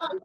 Hello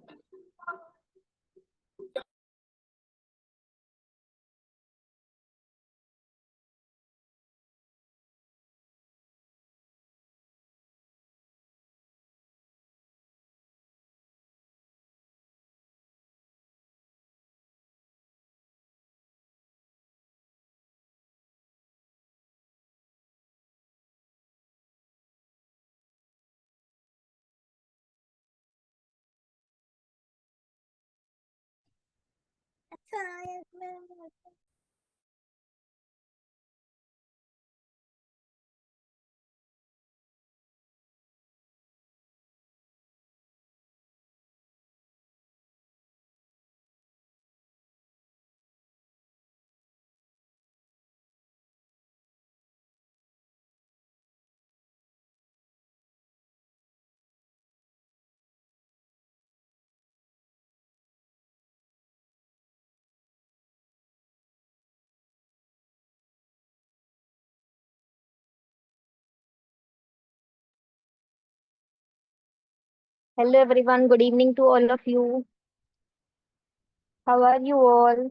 everyone, good evening to all of you. How are you all?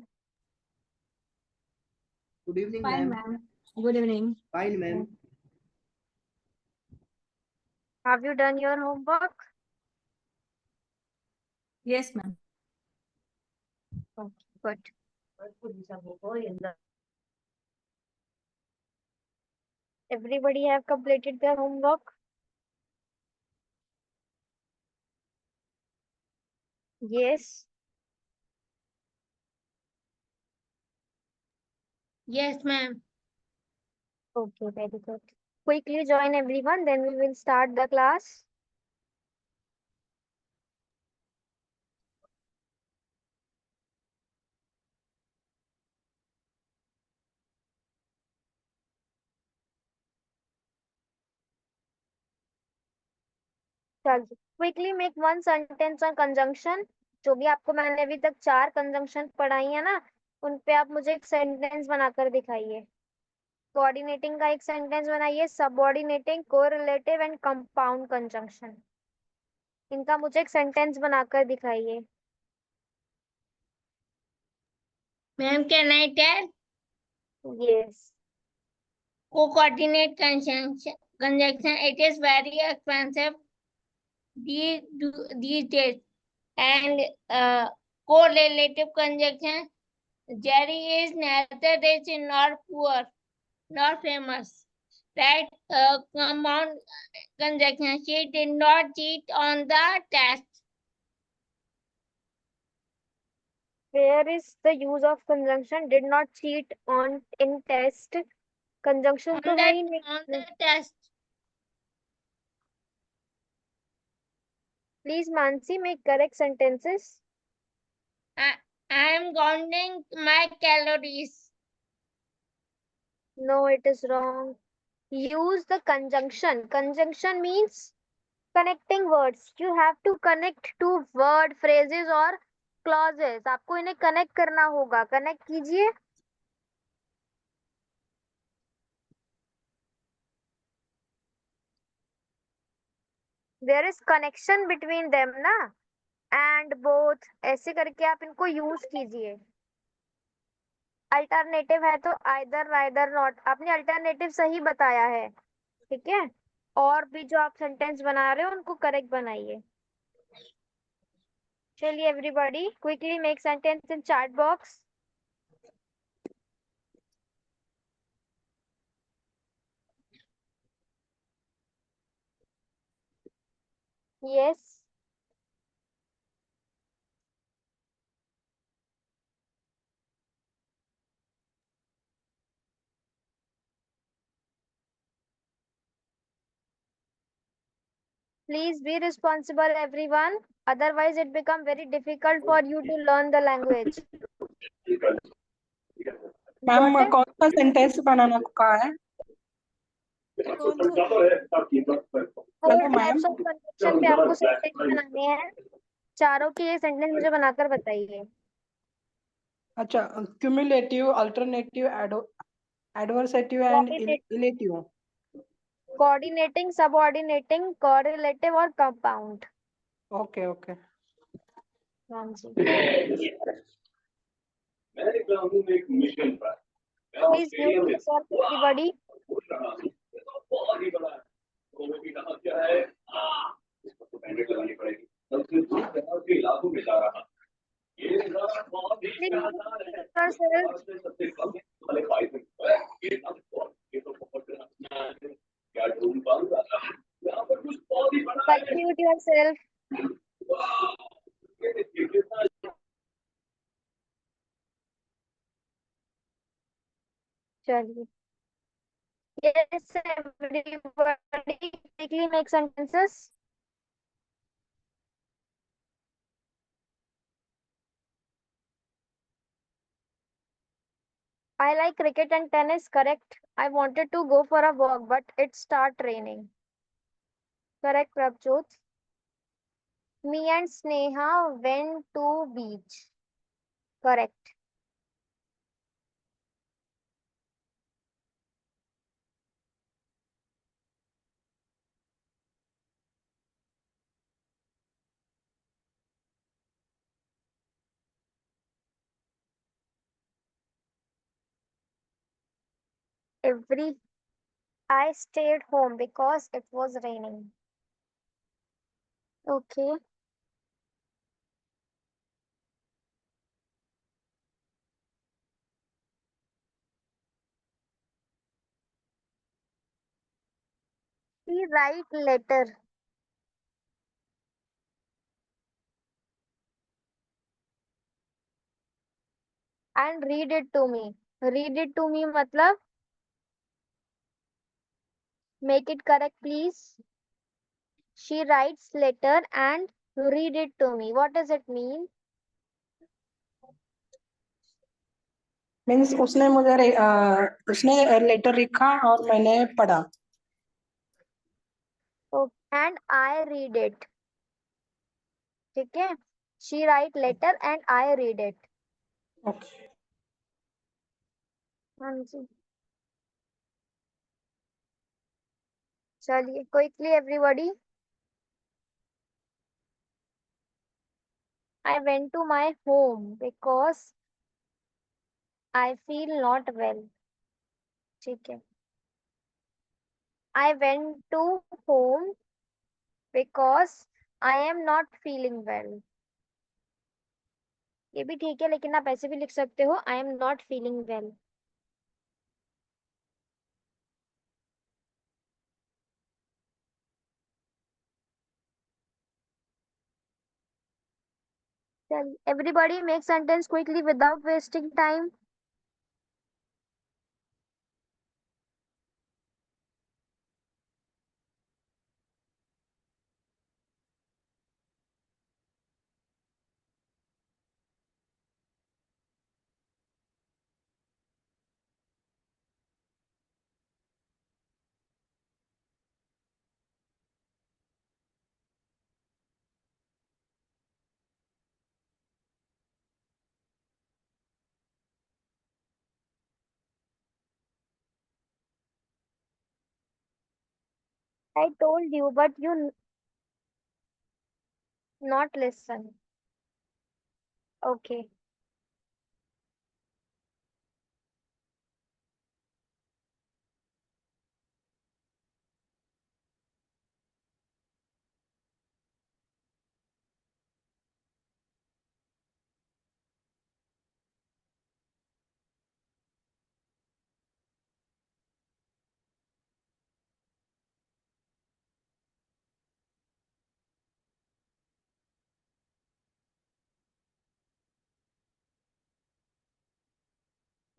Good evening, Fine, ma'am. ma'am. Good evening. Fine, ma'am. Have you done your homework? Yes, ma'am. Okay, good. Everybody have completed their homework? Yes. Yes, ma'am. Okay, very good. Quickly join everyone, then we will start the class. चलिए, quickly make one sentence on conjunction. जो भी आपको मैंने अभी तक 4 conjunction पढ़ाई है ना, उन पे आप मुझे एक सेंटेंस बनाकर दिखाइए। कोऑर्डिनेटिंग का एक सेंटेंस बनाइए, subordinating, correlative and compound conjunction. इनका मुझे एक सेंटेंस बनाकर दिखाइए। Ma'am, can I tell? Yes. Co-coordinate conjunction. It is very expensive these days. And correlative conjunction. Jerry is neither rich nor poor nor famous. Right? Compound conjunction. She did not cheat on the test. Where is the use of conjunction? Did not cheat on in test. Conjunction तो है ही On नहीं। the test. Please Mansi make correct sentences. I am counting my calories. No, it is wrong. Use the conjunction. Conjunction means connecting words. You have to connect to word, phrases और clauses. आपको इन्हें connect करना होगा। Connect कीजिए। There is connection between them ना, and both ऐसे करके आप इनको यूज कीजिए। अल्टरनेटिव है तो आइदर राइदर नॉट। आपने अल्टरनेटिव सही बताया है, ठीक है। और भी जो आप सेंटेंस बना रहे हो उनको करेक्ट बनाइए। चलिए everybody quickly make sentence in chat box. Yes. Please be responsible everyone, otherwise it become very difficult for you to learn the language. Ma'am Got it? कौन सा सेंटेंस बनाना को कहा है? फोर टाइप्स ऑफ कंजंक्शन पे आपको sentence बनाने हैं। चारों के ये सेंटेंस मुझे बनाकर बताइए। अच्छा, cumulative, alternative, adversative and illative. Coordinating, subordinating, correlative और कंपाउंड। Okay okay. हाँ जी, मैं निकला हूँ एक मिशन पर। मैं प्लीज ऑस्ट्रेलिया म्यूट में योरसेल्फ एवरीबॉडी। पूछ रहा हूँ, ये तो बहुत ही बड़ा है। तो वो भी कहा क्या है, इसको तो बैंडेड लगानी पड़ेगी। तब से दूर शहर के इलाकों में जा रहा। ये नजारा बहुत ही प्लीज शानदार है। Mute yourself. भारत में सबसे कम वाले 5 मिनट ये तो बहुत अच्छा है। क्या ढूंढ पाऊंगा? यहाँ पर कुछ बहुत ही बड़ा गाइस है। Mute yourself. वाह! ये देखिए कितना चलिए, yes everybody, quickly make sentences. I like cricket and tennis, correct. I wanted to go for a walk, but it started raining. Correct, Prabjot. Me and Sneha went to beach. Correct. Every I stayed home because it was raining. Okay. She write letter and read it to me. Read it to me matlab make it correct please. She writes letter and read it to me. What does it mean? Means उसने letter लिखा और मैंने पढ़ा। Oh, and I read it. ठीक है? She write letter and I read it. Okay. हाँ जी, चलिए quickly everybody. I went to my home because I feel not well. ठीक है? I went to home because I am not feeling well. ये भी ठीक है, लेकिन आप ऐसे भी लिख सकते हो I am not feeling well. चलिए everybody make sentence quickly without wasting time. I told you, but you not listen. Okay.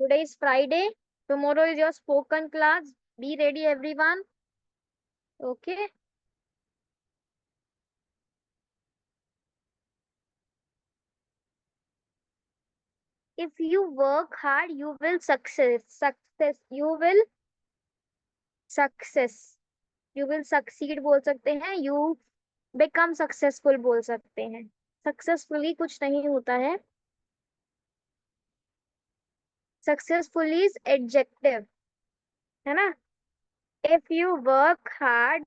Today is Friday. Tomorrow is your spoken class. Be ready, everyone. Okay. If you work hard, you will success. Success. You will success. You will succeed बोल सकते हैं. You become successful बोल सकते हैं. Successfully कुछ नहीं होता है. Successful is adjective. है ना? If you work hard,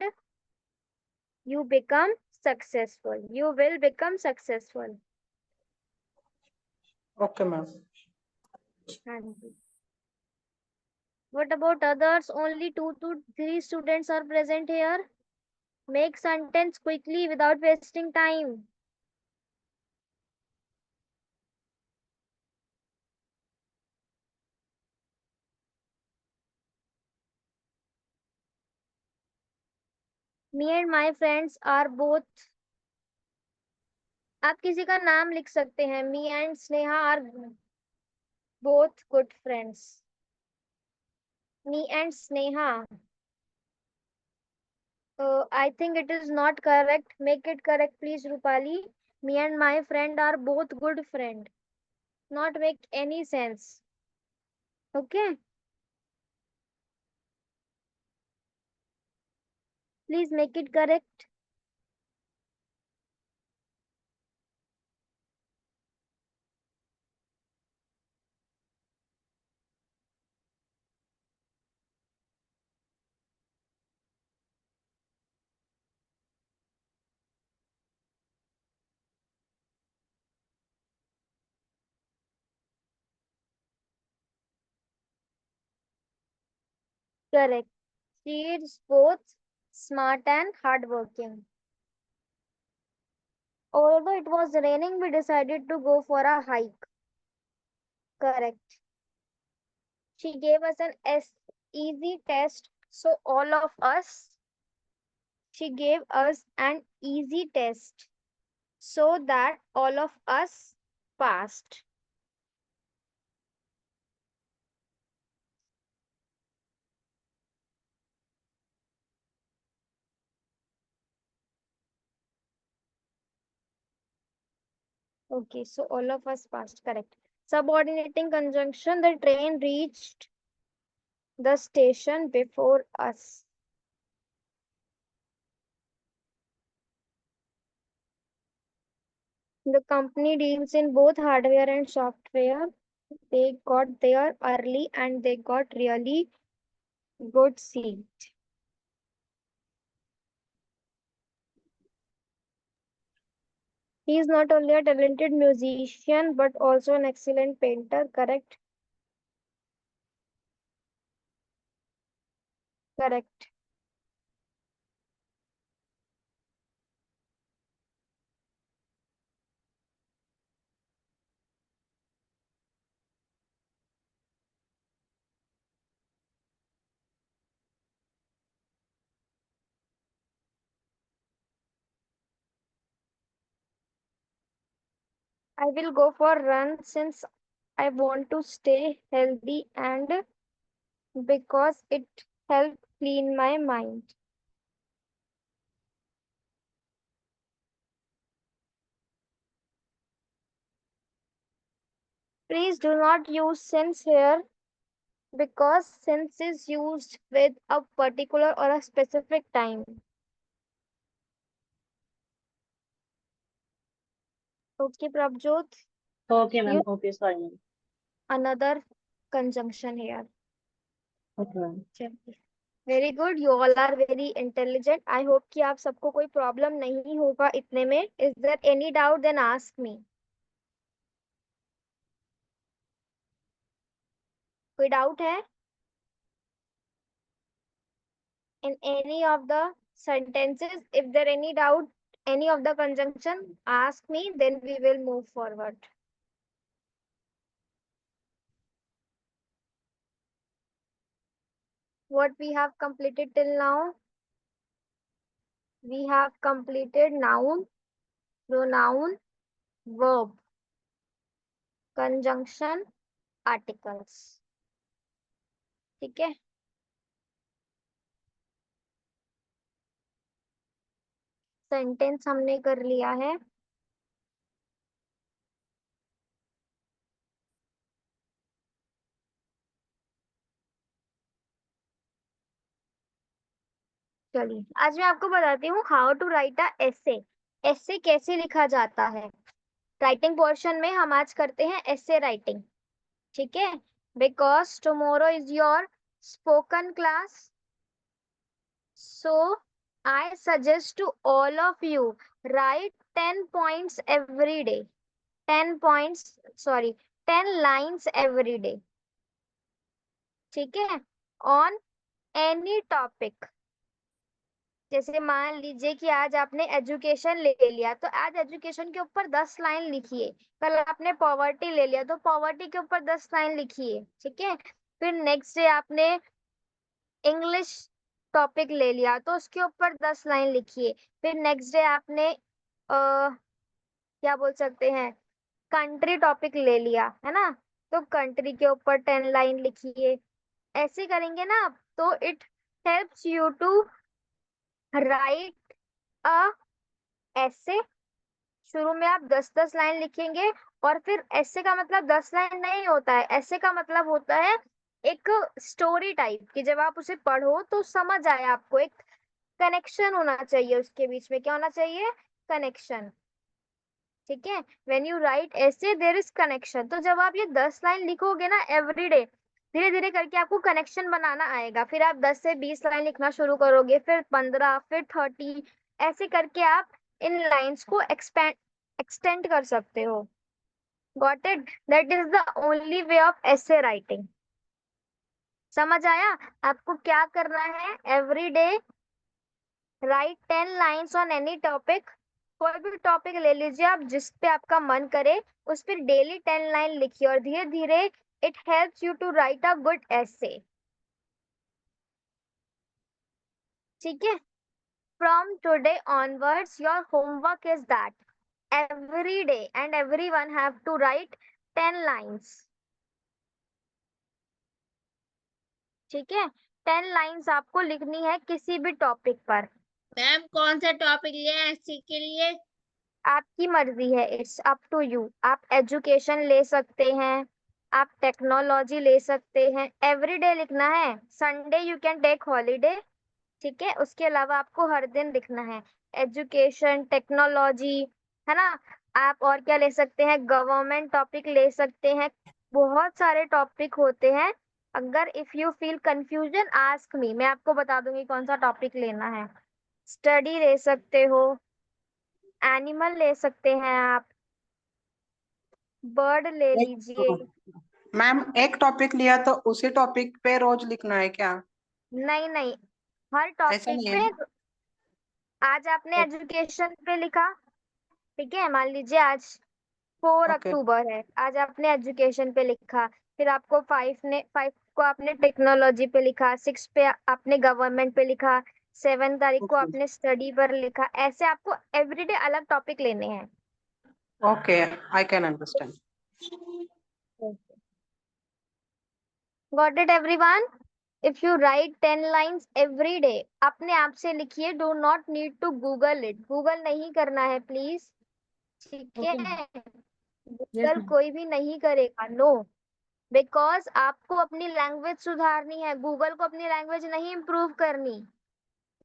you become successful. You will become successful. Okay, ma'am. हाँ जी. What about others? Only 2 to 3 students are present here. Make sentence quickly without wasting time. Me and my friends are both. आप किसी का नाम लिख सकते हैं. Me and Sneha are both good friends. Me and Sneha. I think it is not correct. Make it correct, please, Rupali. Me and my friend are both good friend. Not make any sense. Okay? Please make it correct. Correct. She is both smart and hardworking. Although it was raining, we decided to go for a hike. Correct. She gave us an easy test, so all of us, she gave us an easy test so that all of us passed. Okay, so all of us passed. Correct. Subordinating conjunction, the train reached the station before us. The company deals in both hardware and software. They got there early and they got really good seat. He is not only a talented musician but also an excellent painter. Correct. Correct. I will go for run since I want to stay healthy and because it helps clean my mind. Please do not use since here because since is used with a particular or a specific time. Okay, Prabjot, Okay, ma'am. use Okay, sorry, ma'am. another conjunction here. Okay, ma'am. Very good. You all are very intelligent. I hope कि आप सबको कोई problem नहीं होगा इतने में. Is there any doubt then ask me. कोई doubt है in any of the sentences? If there any doubt, any of the conjunction, ask me, then we will move forward. What we have completed till now? We have completed noun, pronoun, verb, conjunction, articles. ठीक है. Sentence हमने कर लिया है. चलिए आज मैं आपको बताती हूँ हाउ टू राइट अ एसे. एसे कैसे लिखा जाता है. राइटिंग पोर्शन में हम आज करते हैं एसे राइटिंग. ठीक है. Because tomorrow is your spoken class, so I suggest to all of you write 10 points every day. 10 points, sorry, 10 lines every day. ठीक है, on any topic. जैसे मान लीजिए कि आज आपने एजुकेशन ले लिया, तो आज एजुकेशन के ऊपर 10 लाइन लिखिए। कल आपने पॉवर्टी ले लिया, तो पॉवर्टी के ऊपर 10 लाइन लिखिए। ठीक है, फिर नेक्स्ट डे आपने इंग्लिश टॉपिक ले लिया, तो उसके ऊपर 10 लाइन लिखिए। फिर नेक्स्ट डे आपने क्या बोल सकते हैं, कंट्री टॉपिक ले लिया है ना, तो कंट्री के ऊपर 10 लाइन लिखिए। ऐसे करेंगे ना आप, तो it helps you to write a essay. शुरू में आप 10-10 लाइन लिखेंगे, और फिर ऐसे का मतलब 10 लाइन नहीं होता है। ऐसे का मतलब होता है एक स्टोरी टाइप की, जब आप उसे पढ़ो तो समझ आए आपको, एक कनेक्शन होना चाहिए उसके बीच में। क्या होना चाहिए? कनेक्शन। ठीक है, व्हेन यू राइट ऐसे देयर इज कनेक्शन। तो जब आप ये 10 लाइन लिखोगे ना एवरी डे, धीरे धीरे करके आपको कनेक्शन बनाना आएगा। फिर आप 10 से 20 लाइन लिखना शुरू करोगे, फिर 15, फिर 30, ऐसे करके आप इन लाइंस को एक्सटेंड कर सकते हो। Got it? That is the only way of ऐसे राइटिंग। समझ आया? आपको क्या करना है? Every day right 10 lines on any topic. कोई भी टॉपिक ले लीजिए आप, जिस पे आपका मन करे उस पर डेली 10 लाइन लिखिए, और धीरे धीरे it helps you to write a good essay. ठीक है, from today onwards your homework is that every day and everyone have to write 10 lines. ठीक है, 10 लाइंस आपको लिखनी है किसी भी टॉपिक पर। मैम कौन सा टॉपिक लिया है एससी के लिए? आपकी मर्जी है, इट्स अप टू यू। आप एजुकेशन ले सकते हैं, आप टेक्नोलॉजी ले सकते हैं। एवरीडे लिखना है, Sunday you can take holiday. ठीक है, उसके अलावा आपको हर दिन लिखना है। एजुकेशन, टेक्नोलॉजी, है ना। आप और क्या ले सकते हैं? गवर्नमेंट टॉपिक ले सकते हैं। बहुत सारे टॉपिक होते हैं। अगर if you feel confusion ask me, मैं आपको बता दूंगी कौन सा टॉपिक लेना है। स्टडी ले सकते हो, एनिमल ले सकते हैं आप, बर्ड ले लीजिए। मैम एक टॉपिक लिया तो उसी टॉपिक पे रोज लिखना है क्या? नहीं नहीं, हर ऐसा टॉपिक नहीं पे। है। आज आपने एजुकेशन पे लिखा, ठीक है, मान लीजिए आज 4 ओके अक्टूबर है, आज आपने एजुकेशन पे लिखा। फिर आपको 5 को आपने टेक्नोलॉजी पे लिखा, 6 पे आपने गवर्नमेंट पे लिखा, 7 तारीख को ओके आपने स्टडी पर लिखा। ऐसे आपको एवरीडे अलग टॉपिक लेने हैं। Okay, I can understand. Got it everyone? If you write 10 lines every day, अपने आप से लिखिए, do not need to Google it. Google नहीं करना है प्लीज। ठीक ओके मैम। है, यस गूगल मैम। कोई भी नहीं करेगा, नो। बिकॉज आपको अपनी लैंग्वेज सुधारनी है, गूगल को अपनी लैंग्वेज नहीं इम्प्रूव करनी।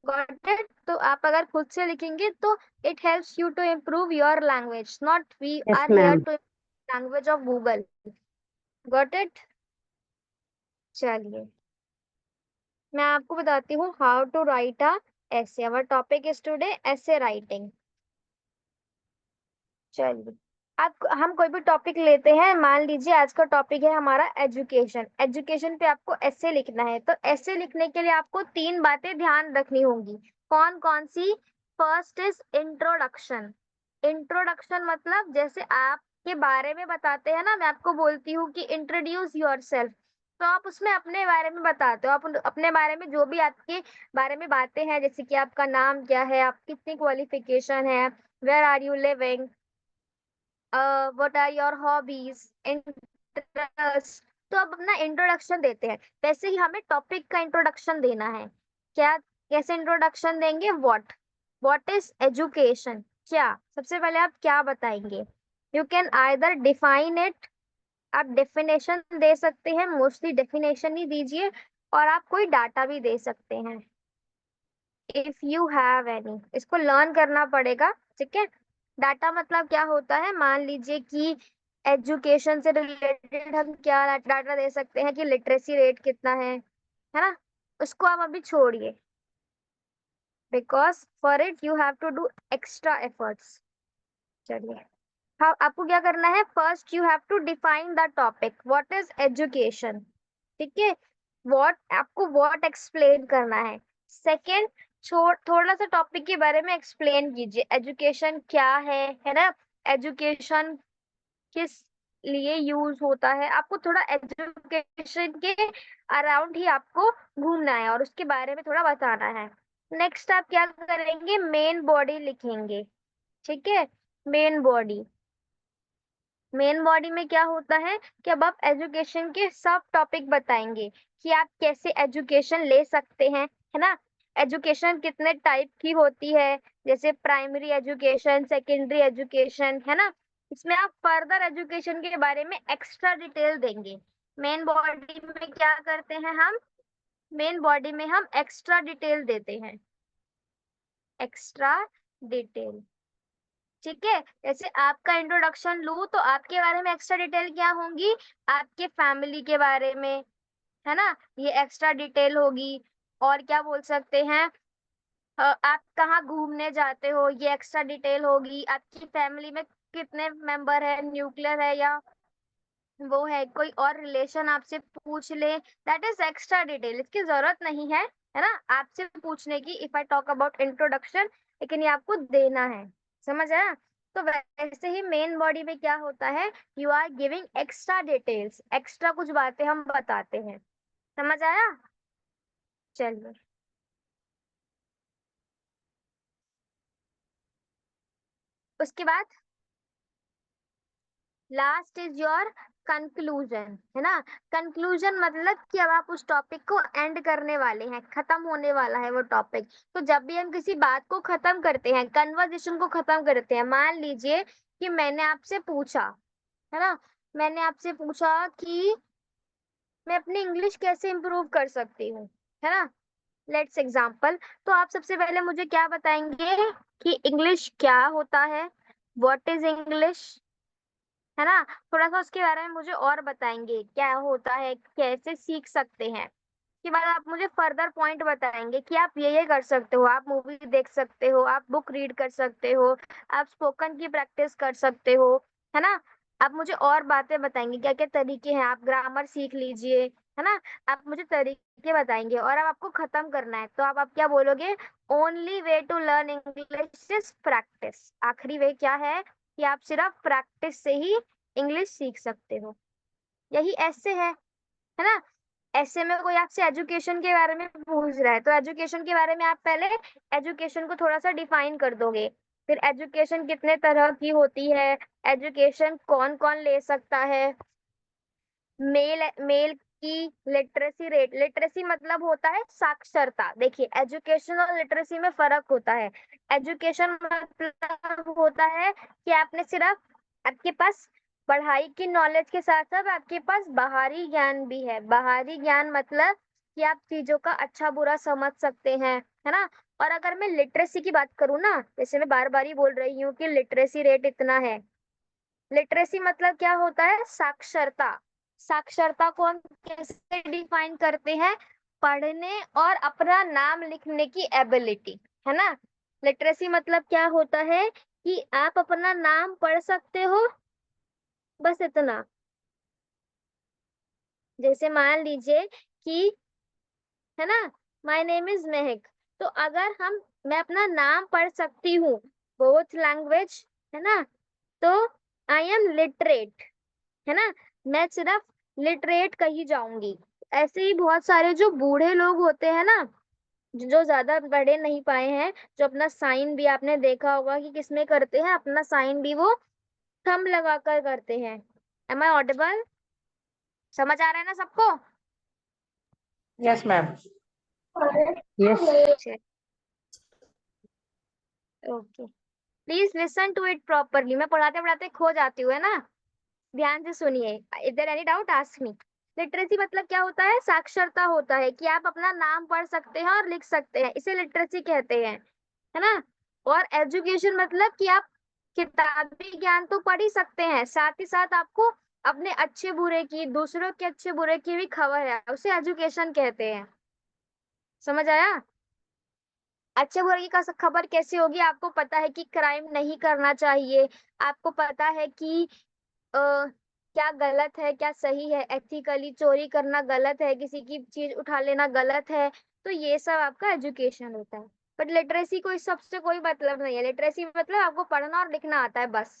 Got it? तो आप अगर खुद से लिखेंगे तो it helps you to improve your language, not we yes are here ma'am. To language of Google. Got it? चलिए, मैं आपको बताती हूँ हाउ टू राइट अ ऐसे। अवर टॉपिक इज टुडे ऐसे राइटिंग। चलिए, आप हम कोई भी टॉपिक लेते हैं। मान लीजिए आज का टॉपिक है हमारा एजुकेशन। एजुकेशन पे आपको ऐसे लिखना है, तो ऐसे लिखने के लिए आपको 3 बातें ध्यान रखनी होंगी। कौन कौन सी? First is introduction. इंट्रोडक्शन मतलब जैसे आपके बारे में बताते हैं ना, मैं आपको बोलती हूँ कि इंट्रोड्यूस योरसेल्फ, तो आप उसमें अपने बारे में बताते हो। आप अपने बारे में जो भी आपके बारे में बातें हैं, जैसे कि आपका नाम क्या है, आप कितनी क्वालिफिकेशन है, where are you living, what are your hobbies, interest, तो अब अपना इंट्रोडक्शन देते हैं। वैसे ही हमें टॉपिक का इंट्रोडक्शन देना है। क्या, कैसे इंट्रोडक्शन देंगे? What is education? क्या, सबसे पहले आप क्या बताएंगे? You can either define it, आप डेफिनेशन दे सकते हैं, मोस्टली डेफिनेशन ही दीजिए, और आप कोई डाटा भी दे सकते हैं इफ यू हैव एनी। इसको लर्न करना पड़ेगा। ठीक है, डाटा मतलब क्या होता है? मान लीजिए कि एजुकेशन से रिलेटेड हम क्या डाटा दे सकते हैं कि लिटरेसी रेट कितना है ना। उसको आप अभी छोड़िए, because for it you have to do extra efforts. चलिए, हाँ, आपको क्या करना है, first you have to define the topic, what is education, ठीक है, व्हाट एक्सप्लेन करना है। सेकंड, थोड़ा सा टॉपिक के बारे में एक्सप्लेन कीजिए, एजुकेशन क्या है ना, एजुकेशन किस लिए यूज होता है, आपको थोड़ा एजुकेशन के अराउंड ही आपको घूमना है और उसके बारे में थोड़ा बताना है। नेक्स्ट आप क्या करेंगे, मेन बॉडी लिखेंगे, ठीक है, मेन बॉडी। मेन बॉडी में क्या होता है कि अब आप एजुकेशन के सब टॉपिक बताएंगे कि आप कैसे एजुकेशन ले सकते हैं, है ना, एजुकेशन कितने टाइप की होती है, जैसे प्राइमरी एजुकेशन, सेकेंडरी एजुकेशन, है ना, इसमें आप फर्दर एजुकेशन के बारे में एक्स्ट्रा डिटेल देंगे। मेन बॉडी में क्या करते हैं हम, मेन बॉडी में हम एक्स्ट्रा डिटेल देते हैं, एक्स्ट्रा डिटेल, ठीक है। जैसे आपका इंट्रोडक्शन लूं तो आपके बारे में एक्स्ट्रा डिटेल क्या होंगी, आपके फैमिली के बारे में, है ना, ये एक्स्ट्रा डिटेल होगी। और क्या बोल सकते हैं, आप कहाँ घूमने जाते हो, ये एक्स्ट्रा डिटेल होगी। आपकी फैमिली में कितने मेंबर है, न्यूक्लियर है या वो है कोई और रिलेशन आपसे पूछ ले, दैट इज एक्स्ट्रा डिटेल, इसकी जरूरत नहीं है ना आपसे पूछने की, if I talk about introduction, लेकिन ये आपको देना है, समझ आया। तो वैसे ही मेन बॉडी में क्या होता है, you are giving extra details, extra कुछ बातें हम बताते हैं, समझ आया। चलिए, उसके बाद लास्ट इज योर कंक्लूजन, है ना। कंक्लूजन मतलब कि अब आप उस टॉपिक को एंड करने वाले हैं, खत्म होने वाला है वो टॉपिक। तो जब भी हम किसी बात को खत्म करते हैं, कन्वर्सेशन को खत्म करते हैं, मान लीजिए कि मैंने आपसे पूछा, है ना, मैंने आपसे पूछा कि मैं अपनी इंग्लिश कैसे इंप्रूव कर सकती हूँ, है ना, लेट्स एग्जाम्पल। तो आप सबसे पहले मुझे क्या बताएंगे कि इंग्लिश क्या होता है, व्हाट इज इंग्लिश, है ना, थोड़ा सा उसके बारे में मुझे और बताएंगे क्या होता है, कैसे सीख सकते हैं। उसके बाद आप मुझे फर्दर पॉइंट बताएंगे कि आप ये कर सकते हो, आप मूवी देख सकते हो, आप बुक रीड कर सकते हो, आप स्पोकन की प्रैक्टिस कर सकते हो, है ना। आप मुझे और बातें बताएंगे, क्या क्या तरीके हैं, आप ग्रामर सीख लीजिए, है ना, आप मुझे तरीके बताएंगे। और अब आपको खत्म करना है तो आप क्या बोलोगे, only way to learn English is practice, आखिरी वे क्या है कि आप सिर्फ प्रैक्टिस से ही इंग्लिश सीख सकते हो। यही ऐसे है ना। ऐसे में कोई आपसे एजुकेशन के बारे में पूछ रहा है तो एजुकेशन के बारे में आप पहले एजुकेशन को थोड़ा सा डिफाइन कर दोगे, फिर एजुकेशन कितने तरह की होती है, एजुकेशन कौन कौन ले सकता है, मेल मेल की लिटरेसी रेट, लिटरेसी मतलब होता है साक्षरता। देखिए, एजुकेशन और लिटरेसी में फर्क होता है। एजुकेशन मतलब होता है कि आपने सिर्फ, आपके पास पढ़ाई की नॉलेज के साथ साथ आपके पास बाहरी ज्ञान भी है। बाहरी ज्ञान मतलब कि आप चीजों का अच्छा बुरा समझ सकते हैं, है ना। और अगर मैं लिटरेसी की बात करूँ ना, जैसे मैं बार बार ही बोल रही हूँ कि लिटरेसी रेट इतना है, लिटरेसी मतलब क्या होता है, साक्षरता। साक्षरता को हम कैसे डिफाइन करते हैं, पढ़ने और अपना नाम लिखने की एबिलिटी, है ना। लिटरेसी मतलब क्या होता है कि आप अपना नाम पढ़ सकते हो, बस इतना। जैसे मान लीजिए कि, है ना, माय नेम इज महक, तो अगर मैं अपना नाम पढ़ सकती हूँ, बोथ लैंग्वेज, है ना, तो आई एम लिटरेट, है ना, मैं सिर्फ लिटरेट कही जाऊंगी। ऐसे ही बहुत सारे जो बूढ़े लोग होते हैं ना, जो ज्यादा पढ़े नहीं पाए हैं, जो अपना साइन भी आपने देखा होगा कि किसमें करते हैं, अपना साइन भी वो थंब लगाकर करते हैं। एम आई ऑडिबल, समझ आ रहा है ना सबको। Yes ma'am. Yes. Okay, please listen to it properly, मैं पढ़ाते पढ़ाते खो जाती हूँ, है ना, ध्यान से सुनिए। If there any doubt ask me. Literacy मतलब क्या होता है, साक्षरता होता है कि आप अपना नाम पढ़ सकते हैं और लिख सकते हैं, इसे लिटरेसी कहते हैं, है ना। और एजुकेशन मतलब कि आप किताबी ज्ञान तो पढ़ ही सकते हैं, साथ ही साथ आपको अपने अच्छे बुरे की, दूसरों के अच्छे बुरे की भी खबर है, उसे एजुकेशन कहते हैं, समझ आया। अच्छे बुरे की खबर कैसे होगी? आपको पता है कि क्राइम नहीं करना चाहिए, आपको पता है कि क्या गलत है क्या सही है, एथिकली चोरी करना गलत है, किसी की चीज उठा लेना गलत है, तो ये सब आपका एजुकेशन होता है। बट लिटरेसी को इस सब से कोई मतलब नहीं है। लिटरेसी मतलब आपको पढ़ना और लिखना आता है बस।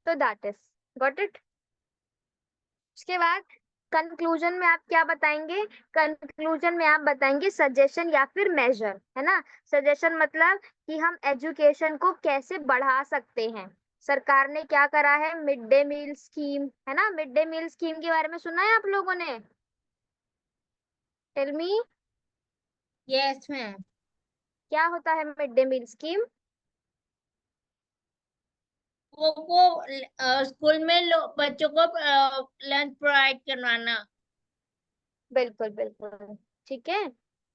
तो दैट इज गॉट इट। उसके बाद कंक्लूजन में आप क्या बताएंगे? कंक्लूजन में आप बताएंगे सजेशन या फिर मेजर, है ना। सजेशन मतलब कि हम एजुकेशन को कैसे बढ़ा सकते हैं। सरकार ने क्या करा है? मिड डे मील स्कीम, है ना। मिड डे मील स्कीम के बारे में सुना है आप लोगों ने? Tell me, yes ma'am. क्या होता है मिड डे मील स्कीम? वो स्कूल में बच्चों को लंच प्रोवाइड करवाना। बिल्कुल बिल्कुल, ठीक है।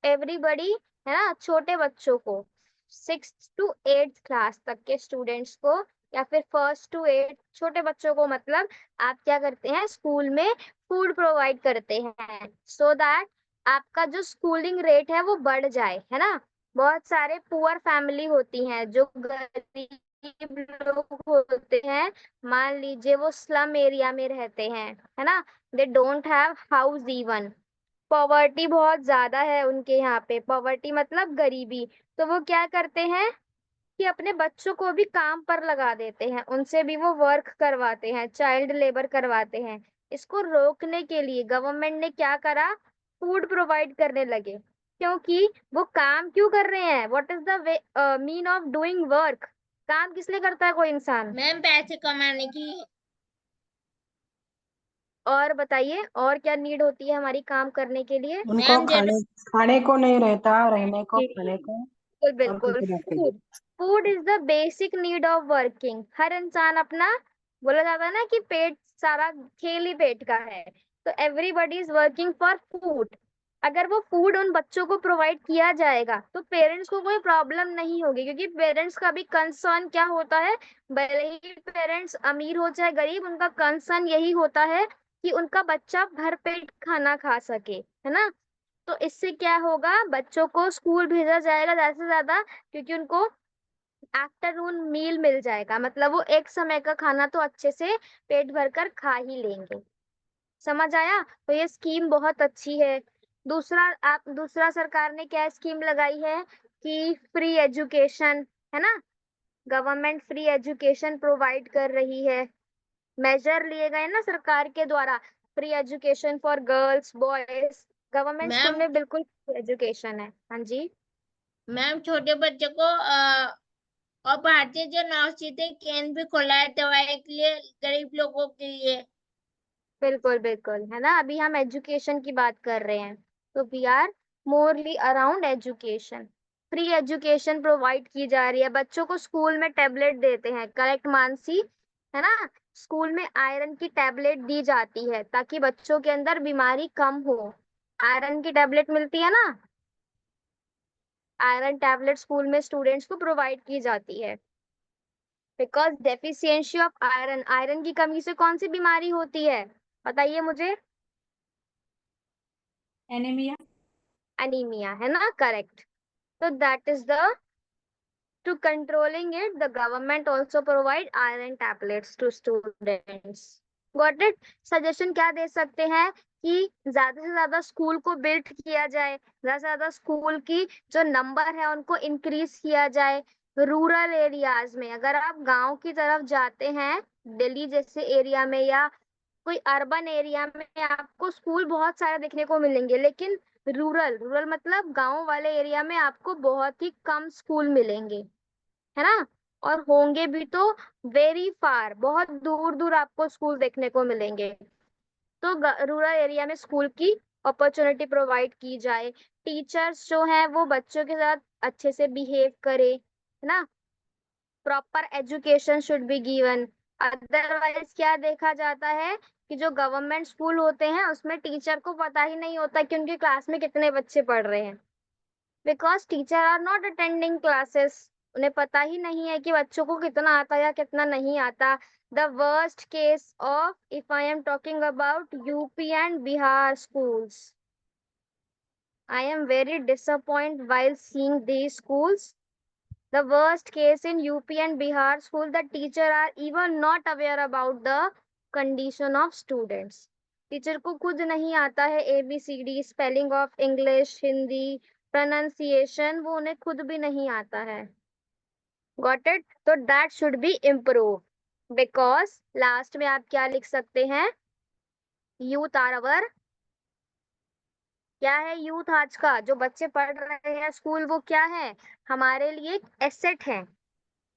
एवरीबडी, है ना, छोटे बच्चों को 6th to 8th क्लास तक के स्टूडेंट्स को या फिर 1st to 8th छोटे बच्चों को, मतलब आप क्या करते हैं स्कूल में फूड प्रोवाइड करते हैं सो दैट आपका जो स्कूलिंग रेट है वो बढ़ जाए, है ना। बहुत सारे पुअर फैमिली होती हैं, जो गरीब लोग होते हैं, मान लीजिए वो स्लम एरिया में रहते हैं, है ना। They don't have house even, poverty बहुत ज्यादा है उनके यहाँ पे। पॉवर्टी मतलब गरीबी। तो वो क्या करते हैं कि अपने बच्चों को भी काम पर लगा देते हैं, उनसे भी वो वर्क करवाते हैं, चाइल्ड लेबर करवाते हैं। इसको रोकने के लिए गवर्नमेंट ने क्या करा? फूड प्रोवाइड करने लगे। क्योंकि वो काम क्यों कर रहे हैं? What is the mean of doing work? काम किस लिए करता है कोई इंसान? मैम पैसे कमाने की। और बताइए, और क्या नीड होती है हमारी काम करने के लिए? उनको मैम खाने खाने को नहीं रहता, रहने को, खाने को बिल्कुल और बिल्कुल। कुछ नहीं। Food, food is the basic need of working. हर इंसान अपना, बोला जाता है ना कि पेट सारा खेल ही पेट का है। तो everybody is working for food. अगर वो फूड उन बच्चों को प्रोवाइड किया जाएगा तो पेरेंट्स को कोई प्रॉब्लम नहीं होगी, क्योंकि पेरेंट्स का भी कंसर्न क्या होता है? भले ही पेरेंट्स अमीर हो चाहे गरीब, उनका कंसर्न यही होता है कि उनका बच्चा भरपेट खाना खा सके, है ना। तो इससे क्या होगा? बच्चों को स्कूल भेजा जाएगा ज्यादा से ज्यादा, क्योंकि उनको आफ्टरनून मील मिल जाएगा, मतलब वो एक समय का खाना तो अच्छे से पेट भरकर खा ही लेंगे। समझ आया? तो ये स्कीम बहुत अच्छी है। दूसरा सरकार ने क्या स्कीम लगाई है कि फ्री एजुकेशन, है ना। गवर्नमेंट फ्री एजुकेशन प्रोवाइड कर रही है। मेजर लिए गए ना सरकार के द्वारा, free education for girls boys. Government school ma'am में बिल्कुल एजुकेशन है। हाँ जी, मैम छोटे बच्चों को और भारतीय जन औषधि केंद्र भी खोला है दवाई के लिए, गरीब लोगों के लिए। बिल्कुल बिल्कुल, है ना। अभी हम एजुकेशन की बात कर रहे हैं, तो we are morally around education. Free education provide की जा रही है बच्चों को। स्कूल में टेबलेट देते हैं, करेक्ट मानसी, है ना। स्कूल में आयरन की टेबलेट दी जाती है ताकि बच्चों के अंदर बीमारी कम हो। आयरन की टेबलेट मिलती है ना, आयरन टैबलेट स्कूल में स्टूडेंट्स को प्रोवाइड की जाती है। Because deficiency of iron, iron की कमी से कौन सी बीमारी होती है? बताइए मुझे। एनीमिया। एनीमिया, है ना, करेक्ट। तो that is the, to controlling it, the government also provide iron tablets to students. Got it? Suggestion क्या दे सकते हैं कि ज्यादा से ज्यादा स्कूल को बिल्ड किया जाए, ज्यादा से ज्यादा स्कूल की जो नंबर है उनको इंक्रीज किया जाए। रूरल एरियाज में, अगर आप गांव की तरफ जाते हैं, दिल्ली जैसे एरिया में या कोई अर्बन एरिया में, आपको स्कूल बहुत सारे देखने को मिलेंगे, लेकिन रूरल, रूरल मतलब गांव वाले एरिया में आपको बहुत ही कम स्कूल मिलेंगे, है ना। और होंगे भी तो वेरी फार, बहुत दूर दूर आपको स्कूल देखने को मिलेंगे। तो रूरल एरिया में स्कूल की अपॉर्चुनिटी प्रोवाइड की जाए। टीचर्स जो हैं वो बच्चों के साथ अच्छे से बिहेव करे, है ना। Proper education should be given. Otherwise क्या देखा जाता है कि जो गवर्नमेंट स्कूल होते हैं उसमें टीचर को पता ही नहीं होता कि उनकी क्लास में कितने बच्चे पढ़ रहे हैं। Because teacher are not attending classes, उन्हें पता ही नहीं है कि बच्चों को कितना आता या कितना नहीं आता। The worst case of, if I am talking about UP and Bihar schools, I am very disappointed while seeing these schools. The worst case in UP and Bihar school, the teacher are even not aware about the condition of students. Teacher को खुद नहीं आता है ABCD, spelling of English, Hindi, pronunciation, वो उन्हें खुद भी नहीं आता है. Got it? तो that should be improve. Because last में आप क्या लिख सकते हैं? यूथ आर अवर, क्या है यूथ आज का जो बच्चे पढ़ रहे हैं स्कूल, वो क्या है? हमारे लिए एक एसेट है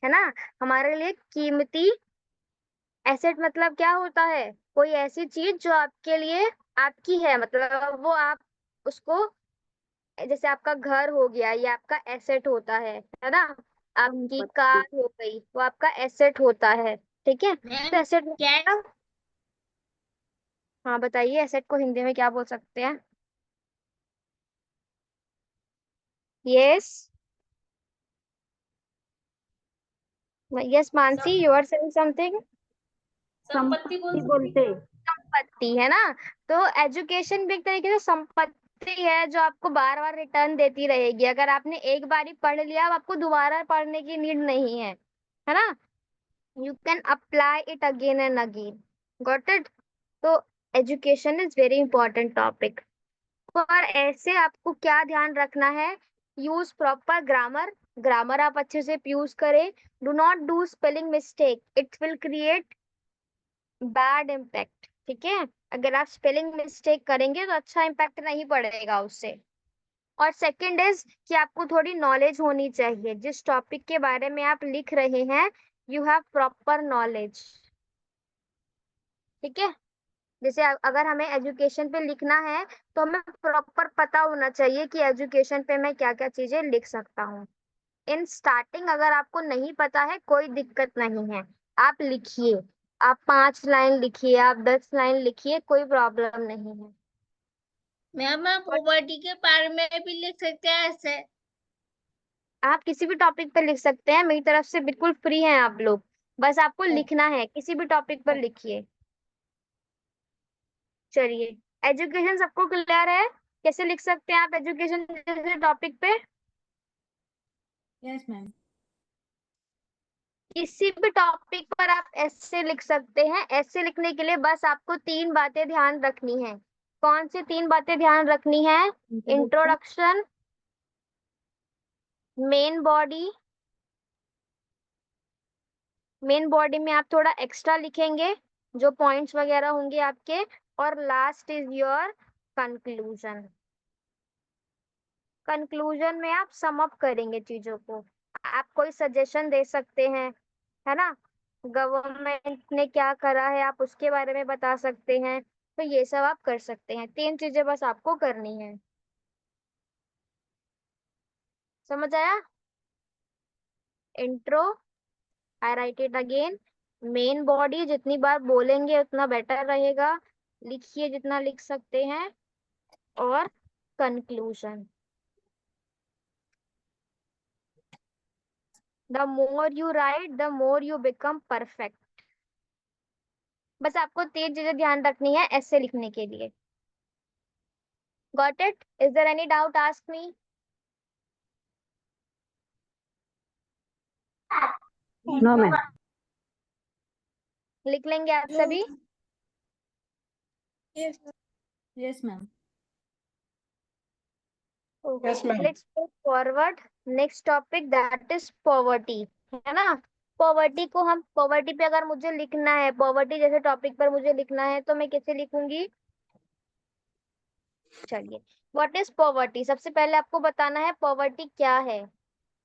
ना? हमारे लिए कीमती एसेट. मतलब क्या होता है? कोई ऐसी चीज जो आपके लिए आपकी है, मतलब वो आप उसको, जैसे आपका घर हो गया, ये आपका एसेट होता है ना? आपकी संपत्ति। कार हो गई, वो आपका एसेट होता है. ठीक है, तो मैम एसेट कैन हाँ बताइए, एसेट को हिंदी में क्या बोल सकते हैं? Yes yes Mansi, you are saying something. संपत्ति बोलते। संपत्ति है ना? तो एजुकेशन भी एक तरीके से संपत्ति है जो आपको बार बार रिटर्न देती रहेगी. अगर आपने एक बार ही पढ़ लिया, अब आपको दोबारा पढ़ने की नीड नहीं है ना? You can apply it again and again. Got it? तो education is very important topic. और ऐसे आपको क्या ध्यान रखना है? Use proper grammar. ग्रामर आप अच्छे से यूज करें. Do not do spelling mistake, it will create bad impact. ठीक है, अगर आप स्पेलिंग मिस्टेक करेंगे तो अच्छा इम्पैक्ट नहीं पड़ेगा उससे. और सेकंड इज कि आपको थोड़ी नॉलेज होनी चाहिए. जिस टॉपिक के बारे में आप लिख रहे हैं, यू हैव प्रॉपर नॉलेज. ठीक है, जैसे अगर हमें एजुकेशन पे लिखना है तो हमें प्रॉपर पता होना चाहिए कि एजुकेशन पे मैं क्या क्या चीजें लिख सकता हूँ. इन स्टार्टिंग अगर आपको नहीं पता है, कोई दिक्कत नहीं है, आप लिखिए. आप 5 लाइन लिखिए, आप 10 लाइन लिखिए, कोई प्रॉब्लम नहीं है. मैम आप पॉवर्टी के बारे में भी लिख सकते हैं ऐसे. आप किसी भी टॉपिक पर लिख सकते हैं, मेरी तरफ से बिल्कुल फ्री हैं आप लोग. बस आपको लिखना है, किसी भी टॉपिक पर लिखिए. चलिए, एजुकेशन सबको क्लियर है? कैसे लिख सकते हैं आप एजुकेशन जैसे टॉपिक पे? Yes ma'am. किसी भी टॉपिक पर आप ऐसे लिख सकते हैं. ऐसे लिखने के लिए बस आपको 3 बातें ध्यान रखनी है. कौन सी 3 बातें ध्यान रखनी है? Introduction, main body. Main body में आप थोड़ा एक्स्ट्रा लिखेंगे, जो पॉइंट्स वगैरह होंगे आपके. और last is your conclusion. Conclusion में आप सम अप करेंगे चीजों को. आप कोई सजेशन दे सकते हैं, है ना? गवर्नमेंट ने क्या करा है, आप उसके बारे में बता सकते हैं. तो ये सब आप कर सकते हैं. 3 चीजें बस आपको करनी है. समझ आया? Intro, I right it again. Main body, जितनी बार बोलेंगे उतना बेटर रहेगा. लिखिए जितना लिख सकते हैं. और conclusion. The more you right, the more you become perfect. बस आपको 3 चीजें ध्यान रखनी है ऐसे लिखने के लिए. Got it? Is there any doubt? Ask me. No ma'am. लिख लेंगे आप सभी? Yes ma'am. Yes, ma'am. Let's move forward. Next topic that is poverty, है ना? पॉवर्टी को हम, पॉवर्टी पे अगर मुझे लिखना है, पॉवर्टी जैसे टॉपिक पर मुझे लिखना है, तो मैं कैसे लिखूंगी? चलिए, व्हाट इज पॉवर्टी? सबसे पहले आपको बताना है पॉवर्टी क्या है.